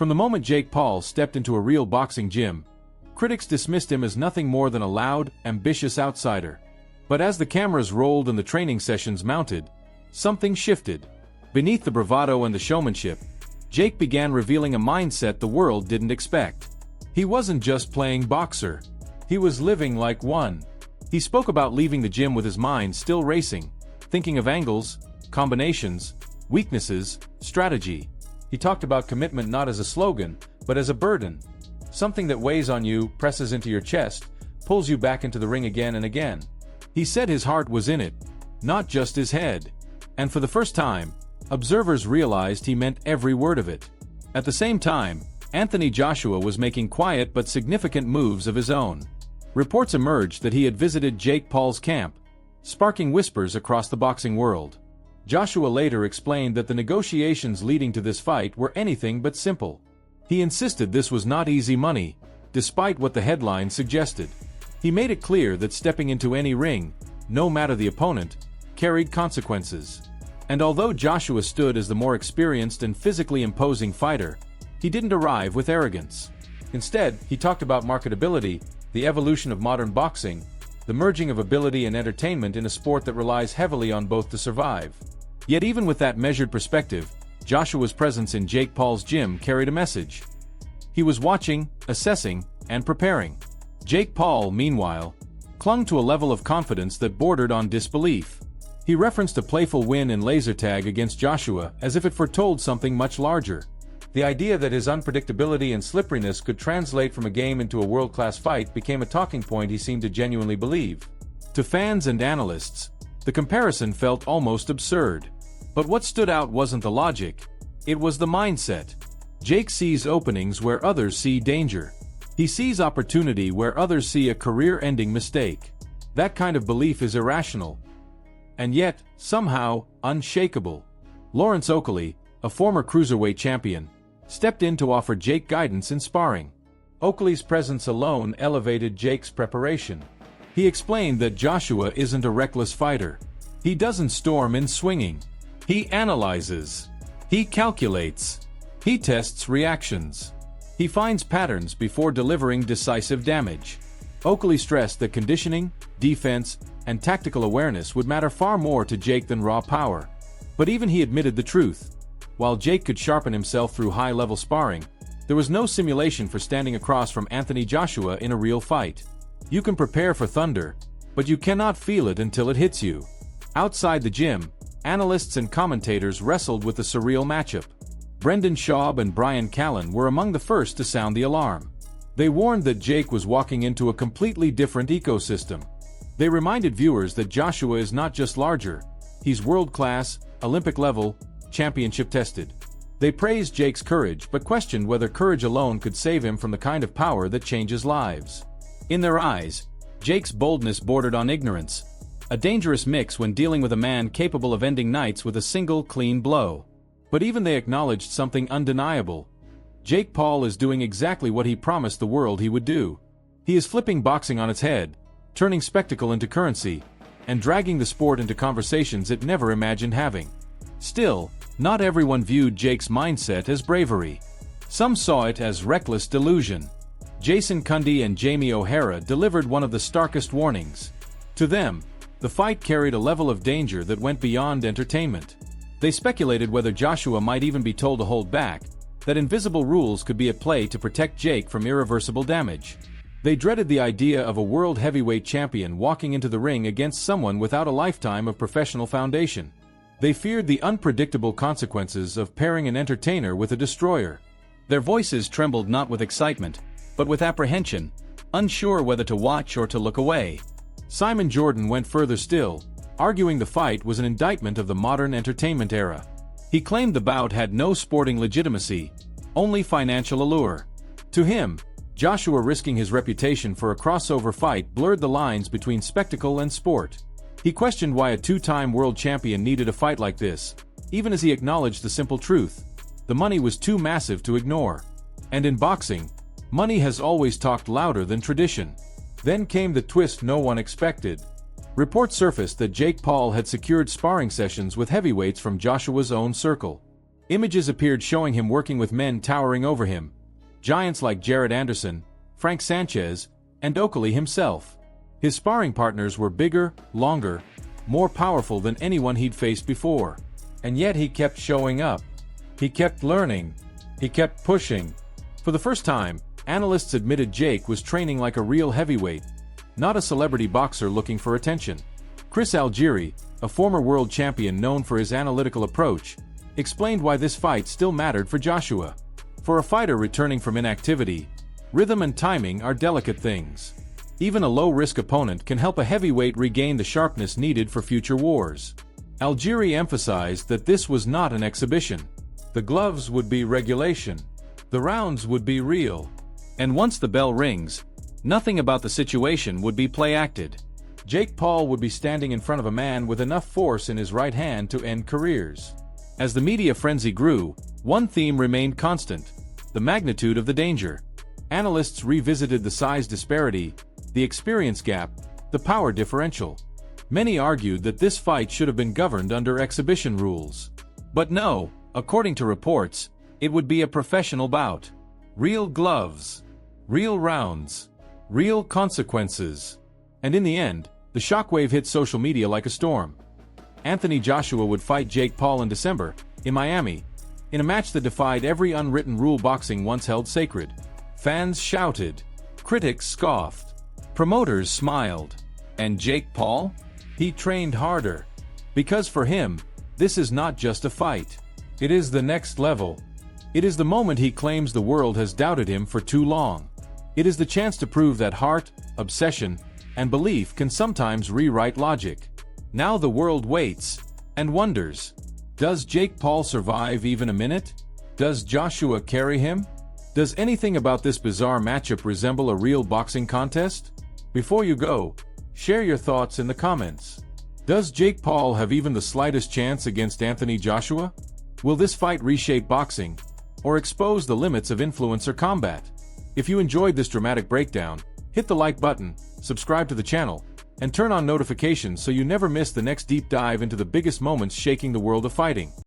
From the moment Jake Paul stepped into a real boxing gym, critics dismissed him as nothing more than a loud, ambitious outsider. But as the cameras rolled and the training sessions mounted, something shifted. Beneath the bravado and the showmanship, Jake began revealing a mindset the world didn't expect. He wasn't just playing boxer. He was living like one. He spoke about leaving the gym with his mind still racing, thinking of angles, combinations, weaknesses, strategy. He talked about commitment not as a slogan, but as a burden. Something that weighs on you, presses into your chest, pulls you back into the ring again and again. He said his heart was in it, not just his head. And for the first time, observers realized he meant every word of it. At the same time, Anthony Joshua was making quiet but significant moves of his own. Reports emerged that he had visited Jake Paul's camp, sparking whispers across the boxing world. Joshua later explained that the negotiations leading to this fight were anything but simple. He insisted this was not easy money, despite what the headlines suggested. He made it clear that stepping into any ring, no matter the opponent, carried consequences. And although Joshua stood as the more experienced and physically imposing fighter, he didn't arrive with arrogance. Instead, he talked about marketability, the evolution of modern boxing, the merging of ability and entertainment in a sport that relies heavily on both to survive. Yet even with that measured perspective, Joshua's presence in Jake Paul's gym carried a message. He was watching, assessing, and preparing. Jake Paul, meanwhile, clung to a level of confidence that bordered on disbelief. He referenced a playful win in laser tag against Joshua as if it foretold something much larger. The idea that his unpredictability and slipperiness could translate from a game into a world-class fight became a talking point he seemed to genuinely believe. To fans and analysts, the comparison felt almost absurd. But what stood out wasn't the logic, it was the mindset. Jake sees openings where others see danger. He sees opportunity where others see a career-ending mistake. That kind of belief is irrational, and yet, somehow, unshakable. Lawrence Oakley, a former cruiserweight champion, stepped in to offer Jake guidance in sparring. Oakley's presence alone elevated Jake's preparation. He explained that Joshua isn't a reckless fighter. He doesn't storm in swinging. He analyzes. He calculates. He tests reactions. He finds patterns before delivering decisive damage. Oakley stressed that conditioning, defense, and tactical awareness would matter far more to Jake than raw power. But even he admitted the truth. While Jake could sharpen himself through high-level sparring, there was no simulation for standing across from Anthony Joshua in a real fight. You can prepare for thunder, but you cannot feel it until it hits you. Outside the gym, analysts and commentators wrestled with the surreal matchup. Brendan Schaub and Brian Callen were among the first to sound the alarm. They warned that Jake was walking into a completely different ecosystem. They reminded viewers that Joshua is not just larger, he's world-class, Olympic-level, championship-tested. They praised Jake's courage but questioned whether courage alone could save him from the kind of power that changes lives. In their eyes, Jake's boldness bordered on ignorance, a dangerous mix when dealing with a man capable of ending nights with a single clean blow. But even they acknowledged something undeniable. Jake Paul is doing exactly what he promised the world he would do. He is flipping boxing on its head, turning spectacle into currency, and dragging the sport into conversations it never imagined having. Still, not everyone viewed Jake's mindset as bravery. Some saw it as reckless delusion. Jason Cundy and Jamie O'Hara delivered one of the starkest warnings. To them, the fight carried a level of danger that went beyond entertainment. They speculated whether Joshua might even be told to hold back, that invisible rules could be at play to protect Jake from irreversible damage. They dreaded the idea of a world heavyweight champion walking into the ring against someone without a lifetime of professional foundation. They feared the unpredictable consequences of pairing an entertainer with a destroyer. Their voices trembled not with excitement, but with apprehension, unsure whether to watch or to look away. Simon Jordan went further still, arguing the fight was an indictment of the modern entertainment era. He claimed the bout had no sporting legitimacy, only financial allure. To him, Joshua risking his reputation for a crossover fight blurred the lines between spectacle and sport. He questioned why a two-time world champion needed a fight like this, even as he acknowledged the simple truth: the money was too massive to ignore. And in boxing, money has always talked louder than tradition. Then came the twist no one expected. Reports surfaced that Jake Paul had secured sparring sessions with heavyweights from Joshua's own circle. Images appeared showing him working with men towering over him, giants like Jared Anderson, Frank Sanchez, and Oakley himself. His sparring partners were bigger, longer, more powerful than anyone he'd faced before. And yet he kept showing up. He kept learning. He kept pushing. For the first time, analysts admitted Jake was training like a real heavyweight, not a celebrity boxer looking for attention. Chris Algieri, a former world champion known for his analytical approach, explained why this fight still mattered for Joshua. For a fighter returning from inactivity, rhythm and timing are delicate things. Even a low-risk opponent can help a heavyweight regain the sharpness needed for future wars. Algieri emphasized that this was not an exhibition. The gloves would be regulation. The rounds would be real. And once the bell rings, nothing about the situation would be play-acted. Jake Paul would be standing in front of a man with enough force in his right hand to end careers. As the media frenzy grew, one theme remained constant: the magnitude of the danger. Analysts revisited the size disparity, the experience gap, the power differential. Many argued that this fight should have been governed under exhibition rules. But no, according to reports, it would be a professional bout. Real gloves, real rounds, real consequences. And in the end, the shockwave hit social media like a storm. Anthony Joshua would fight Jake Paul in December, in Miami, in a match that defied every unwritten rule boxing once held sacred. Fans shouted. Critics scoffed. Promoters smiled. And Jake Paul? He trained harder. Because for him, this is not just a fight. It is the next level. It is the moment he claims the world has doubted him for too long. It is the chance to prove that heart, obsession, and belief can sometimes rewrite logic. Now the world waits and wonders. Does Jake Paul survive even a minute? Does Joshua carry him? Does anything about this bizarre matchup resemble a real boxing contest? Before you go, share your thoughts in the comments. Does Jake Paul have even the slightest chance against Anthony Joshua? Will this fight reshape boxing, or expose the limits of influencer combat? If you enjoyed this dramatic breakdown, hit the like button, subscribe to the channel, and turn on notifications so you never miss the next deep dive into the biggest moments shaking the world of fighting.